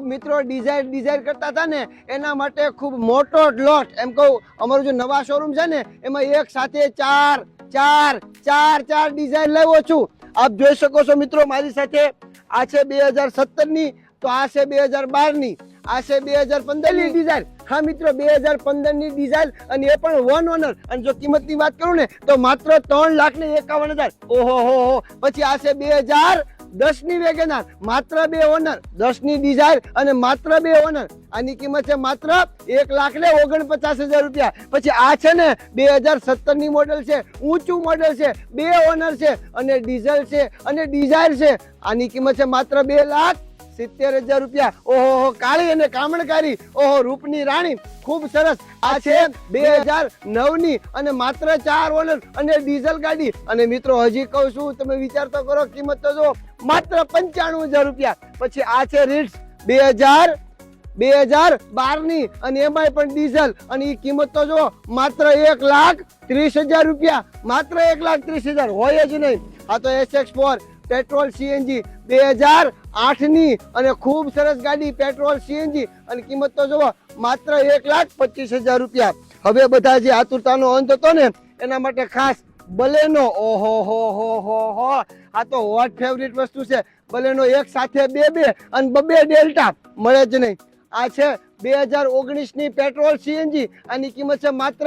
મિત્રો ડિઝાઇન કરતા હતા ને એના માટે ખૂબ મોટો લોટ એમ કહું અમારું જે નવા શોરૂમ છે ને એમાં એક સાથે ચાર ડિઝાઇન લાવ્યો છું। આપ જોઈ શકો છો મિત્રો મારી સાથે આ છે 2017 ની, તો આ છે 2012 ની, આ છે 2015 ની ડિઝાઇન। હા મિત્રો 2015 ની ડિઝાઇન અને એ પણ વન ઓનર। અને જો કિંમતની વાત કરું ને તો માત્ર 3,51,000। ઓહો। પછી આ છે 2010 ની વેગેનાર, માત્ર 2 ઓનર, 10 ની ડિઝાઇન અને માત્ર 2 ઓનર। આની કિંમત છે માત્ર 1,49,000 રૂપિયા। પછી આ છે ને 2017 ની મોડેલ છે, ઊંચું મોડેલ છે, 2 ઓનર છે અને ડીઝલ છે અને ડિઝાયર છે। આની કિંમત છે માત્ર 2,70,000 રૂપિયા। ઓહો, કાળી અને કામણકારી, ઓહો, રૂપની રાણી, ખૂબ સરસ। આ છે 2009 ની અને માત્ર 4 ઓનર અને ડીઝલ ગાડી। અને મિત્રો હજી કહું છું, તમે વિચાર તો કરો, કિંમત તો જો માત્ર 95,000 રૂપિયા। પછી આ છે રીટ્સ 2012 ની અને એમાંય પણ ડીઝલ અને એ કિંમત તો જો માત્ર 1,30,000 રૂપિયા, માત્ર 1,30,000 હોય જ નહીં। આ તો SX4 પેટ્રોલ સીએનજી 2008 ની અને ખૂબ સરસ ગાડી, પેટ્રોલ સીએનજી અને કિંમત તો જુઓ માત્ર 1,25,000 રૂપિયા। હવે બધા જે આતુરતાનો અંત હતો ને એના માટે ખાસ બલેનો। ઓહો, આ તો હોટ ફેવરિટ વસ્તુ છે બલેનો। એક સાથે બે અને બબે ડેલ્ટા મળે જ નહીં। આ છે 2019 ની પેટ્રોલ સીએનજી, આની કિંમત છે માત્ર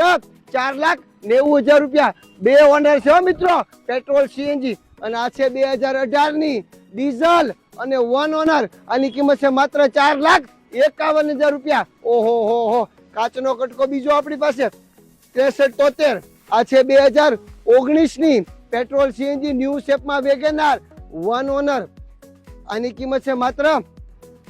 4,90,000 રૂપિયા। 2 ઓનર છે મિત્રો પેટ્રોલ સીએનજી। અને આ છે 2018 ની ડીઝલ અને 1 ઓનર, આની કિંમત છે માત્ર 4,51,000 રૂપિયા। ઓહો, કાચનો કટકો બીજો આપણી પાસે 6373। આ છે 2019 ની પેટ્રોલ સીએનજી ન્યૂ શેપમાં વેગેનાર 1 ઓનર, આની કિંમત છે માત્ર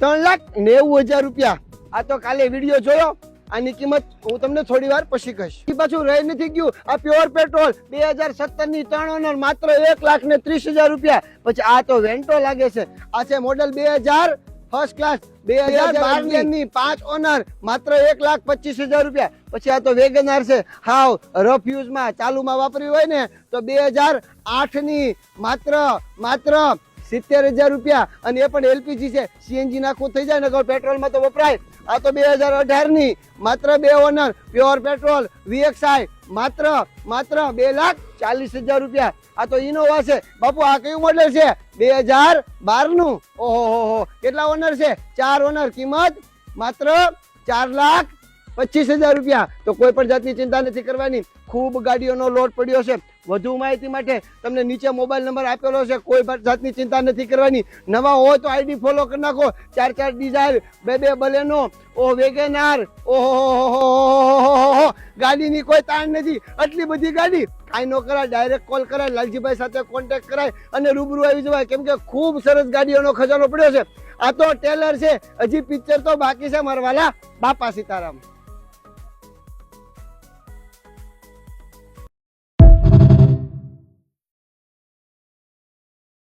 3,90,000 રૂપિયા। આ તો કાલે વિડીયો જોયો, આની કિંમત હું તમને થોડી વાર પછી કહીશ। પાછું રહી નથી ગયું આ પ્યોર પેટ્રોલ 2017 ની 3 ઓનર, માત્ર 1,30,000 રૂપિયા। પછી આ તો વેન્ટો લાગે છે, આ છે મોડેલ 2000 ફર્સ્ટ ક્લાસ 2012 ની 5 ઓનર, માત્ર 1,25,000 રૂપિયા। પછી આ તો વેગનાર છે, હાવ રફ યુઝમાં ચાલુમાં વાપર્યું હોય ને તો 2008 ની માત્ર 70,000 રૂપિયા। અને એ પણ એલપીજી છે, સીએનજી નાખવું થઈ જાય ને પેટ્રોલમાં તો વપરાય। આ તો 2018 ની માત્ર 2 ઓનર, પ્યોર પેટ્રોલ VXI, માત્ર 2,40,000 રૂપિયા। આ તો ઇનોવા છે બાપુ, આ કયું મોડેલ છે 2012 નું। ઓહો, કેટલા ઓનર છે? 4 ઓનર, કિંમત માત્ર 4,25,000 રૂપિયા। તો કોઈ પણ જાતની ચિંતા નથી કરવાની, ખૂબ ગાડીઓનો લોડ પડ્યો છે। વધુ માહિતી માટે તમને નીચે મોબાઈલ નંબર આપેલો છે, કોઈ પણ જાતની ચિંતા નથી કરવાની। નવા હોય તો આઈડી ફોલો કરી નાખો। 4 ડિઝાયર, 2 બલેનો, વેગેનાર, ઓહો, ગાડીની કોઈ તાણ નથી। આટલી બધી ગાડી કાંઈ ન કરાય, ડાયરેક્ટ કોલ કરાય, લાલજીભાઈ સાથે કોન્ટેક્ટ કરાય અને રૂબરૂ આવી જવાય, કેમ કે ખૂબ સરસ ગાડીઓનો ખજાનો પડ્યો છે। આ તો ટેલર છે, હજી પિક્ચર તો બાકી છે મારા વાલા બાપા સીતારામ।